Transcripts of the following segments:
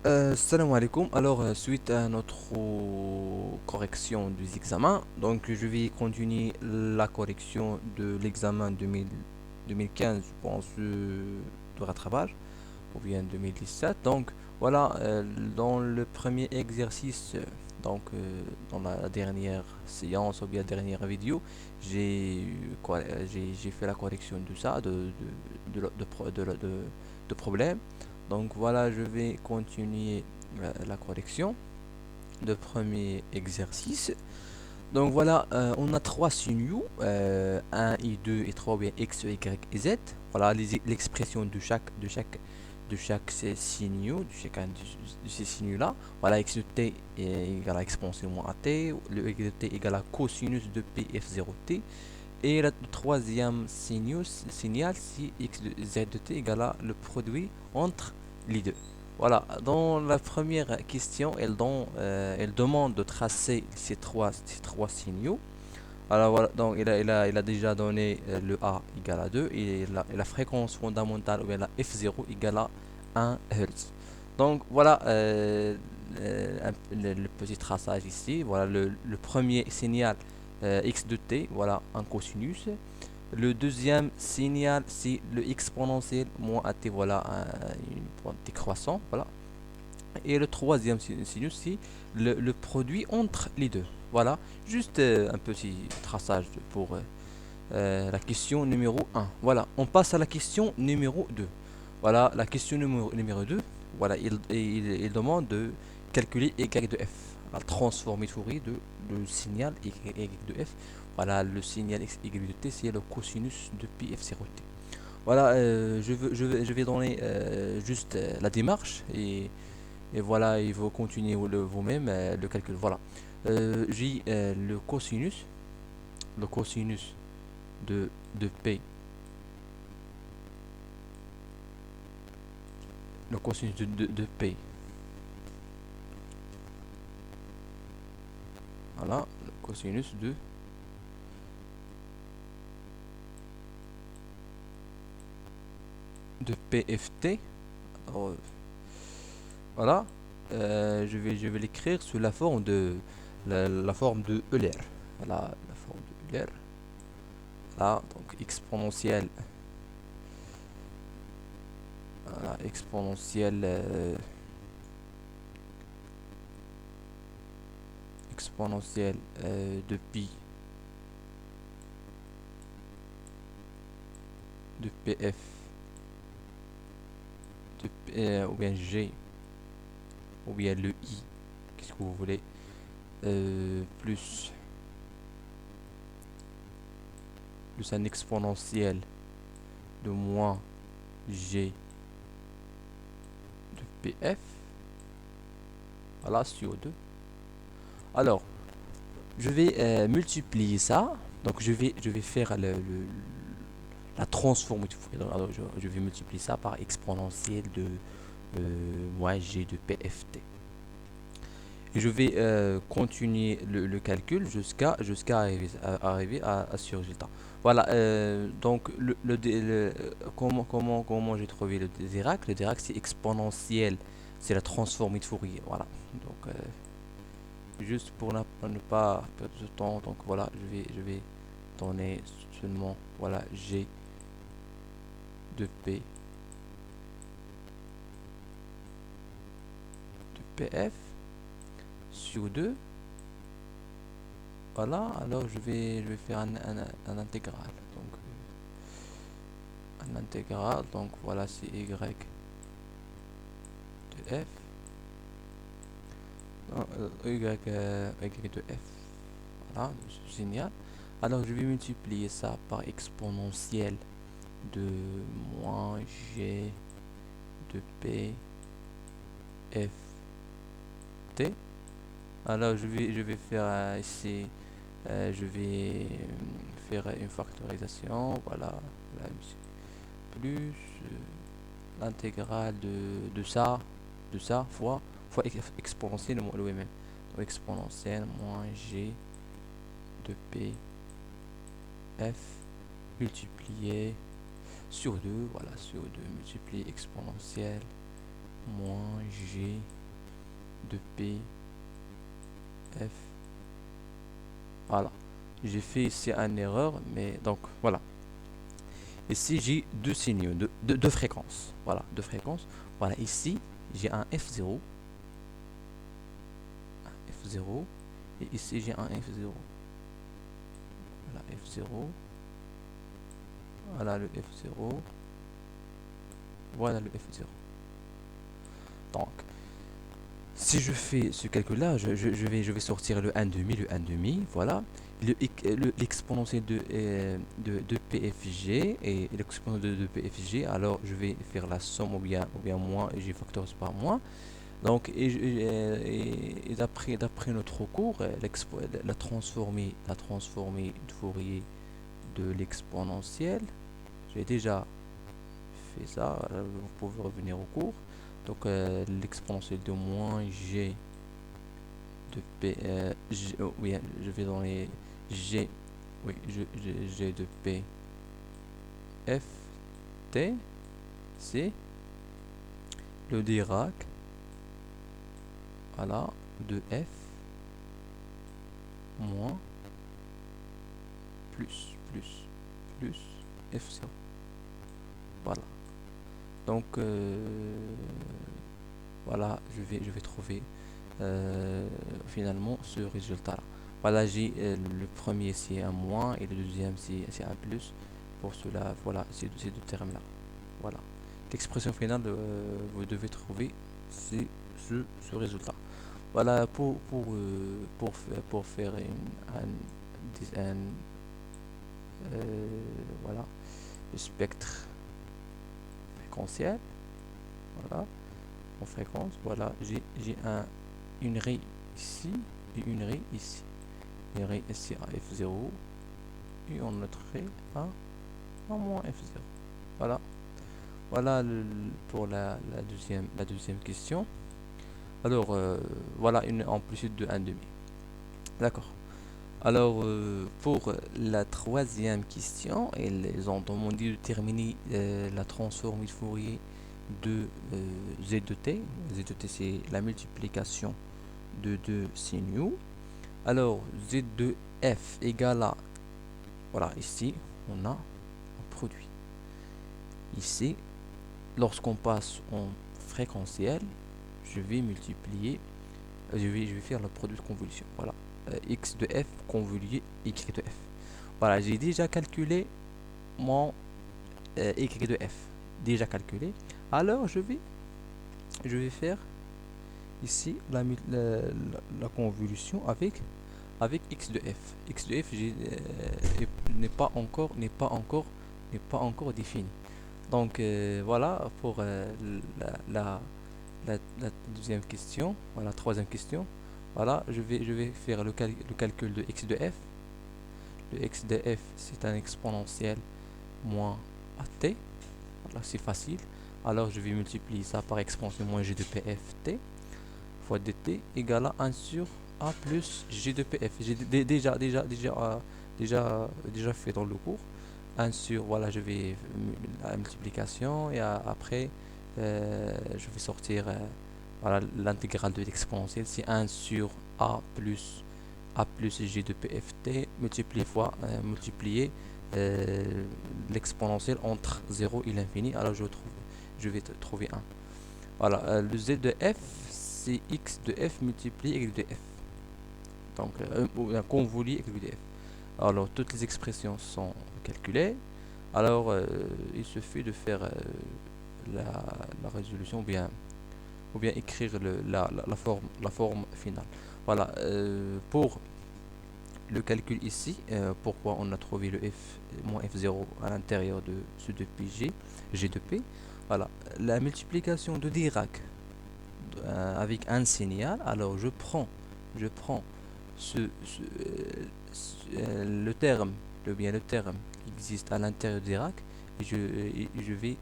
Salam alaikum. Alors, suite à notre correction des examens, donc je vais continuer la correction de l'examen 2015, je pense, de rattrapage, ou bien 2017. Donc, voilà, dans le premier exercice, dans la dernière séance ou bien dernière vidéo, j'ai fait la correction de ça, de problème. Donc voilà, je vais continuer la correction de premier exercice. Donc voilà, on a trois signaux, 1 et 2 et 3, ou bien x, y et z. Voilà l'expression de chaque ces signaux, de chacun de ces signaux-là. Voilà, x de t est égal à exponentielle moins at, le y de t est égal à cosinus de p f0t. Et le troisième signal, c'est x de z de t égale à le produit entre les deux. Voilà, dans la première question, elle demande de tracer ces trois signaux. Alors voilà, donc il a déjà donné le A égale à 2 et la fréquence fondamentale, ou bien la F0 égale à 1 Hz. Donc voilà le petit traçage ici. Voilà le premier signal x de t, voilà un cosinus. Le deuxième signal, c'est le exponentiel moins at, voilà une pointe décroissant, voilà. Et le troisième sinus, c'est le produit entre les deux. Voilà, juste un petit traçage pour la question numéro un. Voilà, on passe à la question numéro 2. Voilà, la question numéro 2. Voilà, il demande de calculer y de f. La transformée Fourier le signal y de f. Voilà, le signal y de t, c'est le cosinus de pi f0t. Voilà, je vais donner juste la démarche et voilà, il faut continuer vous-même le calcul. Voilà. J'ai le cosinus de P, le cosinus de P. Voilà, le cosinus de PFT. Alors, voilà, je vais l'écrire sous la forme de Euler. Voilà, la forme de Euler. Là, donc exponentielle, voilà, exponentielle de pi de PF ou bien G ou bien le I, qu'est-ce que vous voulez, plus un exponentiel de moins G de PF, voilà, sur 2. Alors, je vais multiplier ça, donc je vais faire la transforme. Alors, je vais multiplier ça par exponentiel de moins G de PFT. Et je vais continuer le calcul jusqu'à arriver à ce résultat. Voilà, donc comment j'ai trouvé le Dirac? Le Dirac, c'est exponentiel, c'est la transformée de Fourier. Voilà, donc juste pour ne pas perdre de temps, donc voilà, je vais donner seulement, voilà, G de P de PF sur 2. Voilà, alors je vais faire un intégral. Donc, un intégral, donc voilà, c'est y de f. Non, y de f. Voilà, je signale. Alors, je vais multiplier ça par exponentielle de moins g de p f t. Alors, je vais faire ici, je vais faire une factorisation. Voilà, plus l'intégrale de ça fois exponentielle de lui-même. Donc exponentielle moins g de p f multiplié sur 2, voilà, sur 2 multiplié exponentielle moins G de P F. Voilà. J'ai fait ici une erreur, mais donc voilà. Ici, j'ai deux signaux, deux fréquences. Voilà, deux fréquences. Voilà, ici, j'ai un F0, F0, et ici, j'ai un F0. Voilà, F0. Voilà le F0. Voilà le F0. Donc, si je fais ce calcul-là, je vais sortir le 1,5, le 1,5, voilà. L'exponentiel de PFG et l'exponentiel de PFG, alors je vais faire la somme ou bien moins, et j'ai factorisé par moins. Donc, d'après notre cours, la transformée de Fourier de l'exponentielle, j'ai déjà fait ça, vous pouvez revenir au cours. Donc, l'exponentielle de moins G de P, oui, je vais dans les G, oui, G de P, F, T, c'est le Dirac, voilà, de F, moins, plus, F0. Voilà. Donc, voilà, je vais trouver finalement ce résultat-là. Voilà, j'ai le premier c'est un moins et le deuxième c'est un plus. Pour cela, voilà, ces deux termes-là. Voilà. L'expression finale, vous devez trouver c'est ce résultat. Voilà, pour faire voilà, le spectre fréquentiel. Voilà, en fréquence. Voilà, j'ai une raie ici et une raie ici. Une raie ici à F0 et une autre raie à moins F0. Voilà. Voilà pour la deuxième question. Alors, voilà une amplitude de 1,5. D'accord. Alors, pour la troisième question, ils ont demandé de terminer la transformée de Fourier de Z de t. Z de t, c'est la multiplication de deux signaux. Alors, Z de f égale à, voilà, ici, on a un produit. Ici, lorsqu'on passe en fréquentiel, je vais multiplier, je vais faire le produit de convolution. Voilà, x de f convolué y de f. Voilà, j'ai déjà calculé mon y de f. Déjà calculé. Alors, je vais faire ici la convolution avec x de f. X de f n'est pas encore défini. Donc voilà pour la, la deuxième question, voilà, troisième question. Voilà, je vais faire le calcul de x de f. Le x de f, c'est un exponentiel moins at. Voilà, c'est facile. Alors je vais multiplier ça par exponentielle moins g de pft fois dt égale à 1 sur a plus g de pf. J'ai déjà fait dans le cours. 1 sur, voilà, je vais la multiplication et après je vais sortir voilà, l'intégrale de l'exponentielle, c'est 1 sur a plus g de pft multiplié l'exponentielle entre 0 et l'infini. Alors je vais trouver 1. Voilà, le z de f, c'est x de f multiplié y de f. Donc, un convolu y de f. Alors, toutes les expressions sont calculées. Alors, il suffit de faire la résolution ou bien écrire la forme finale. Voilà, pour le calcul ici, pourquoi on a trouvé le f moins f0 à l'intérieur de ce 2pg, g de p. Voilà, la multiplication de Dirac avec un signal. Alors, je prends le terme, le terme qui existe à l'intérieur de Dirac, et je vais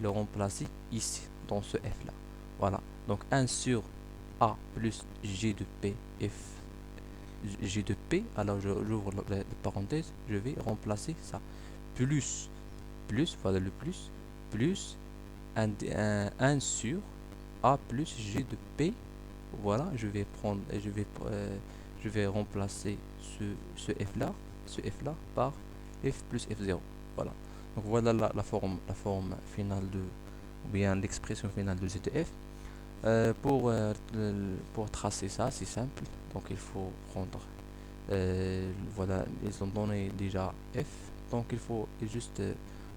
le remplacer ici, dans ce f là. Voilà, donc 1 sur a plus g de p f g de p. Alors j'ouvre la parenthèse, je vais remplacer ça, plus, voilà le plus 1 sur A plus G de P. Voilà, je vais remplacer ce F là, par F plus F0. Voilà. Donc voilà la forme finale ou bien l'expression finale de ZF. Pour tracer ça, c'est simple. Donc il faut prendre, voilà, ils ont donné déjà F. Donc il faut juste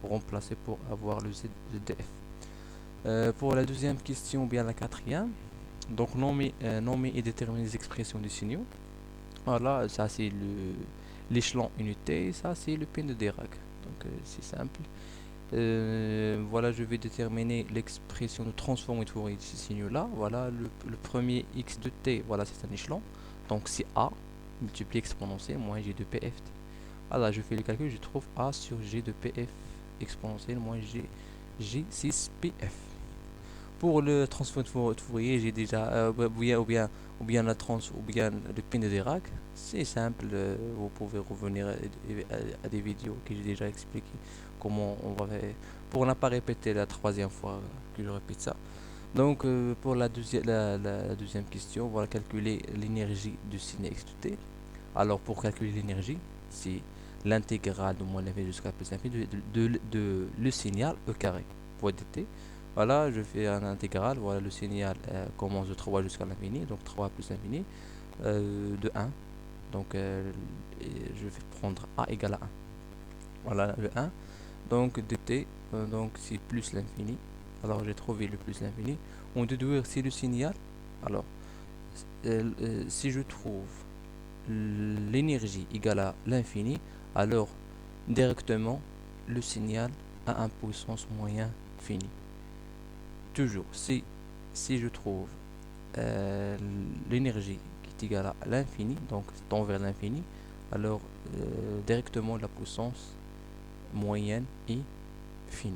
remplacer pour avoir le ZDF. Pour la deuxième question, ou bien la quatrième, donc nommer et déterminer les expressions des signaux. Voilà, ça c'est l'échelon unité, ça c'est le pin de Dirac. Donc c'est simple. Voilà, je vais déterminer l'expression de transform et de Fourier de ces signaux-là. Voilà, le premier x de t, voilà, c'est un échelon. Donc c'est a multiplié exponentiel moins g de pf. Voilà, je fais le calcul, je trouve a sur g de pf exponentiel moins g6pf. Pour le transfert de Fourier, j'ai déjà ou bien ou bien le pin de Dirac. C'est simple, vous pouvez revenir à des vidéos que j'ai déjà expliqué comment on va faire. Pour ne pas répéter la troisième fois que je répète ça. Donc pour la deuxième question, on va calculer l'énergie du signe x de t. Alors pour calculer l'énergie, c'est l'intégrale de moins l'infini jusqu'à plus l'infini de le signal e carré pour dt. Voilà, je fais un intégral. Voilà, le signal commence de 3 jusqu'à l'infini, donc 3 plus l'infini de 1. Donc je vais prendre a égale à 1. Voilà le 1. Donc dt, donc c'est plus l'infini. Alors j'ai trouvé le plus l'infini. On déduire si le signal. Alors, si je trouve l'énergie égale à l'infini, alors directement le signal a un puissance moyen fini. Toujours, si je trouve l'énergie qui est égale à l'infini, donc tend vers l'infini, alors directement la puissance moyenne est finie.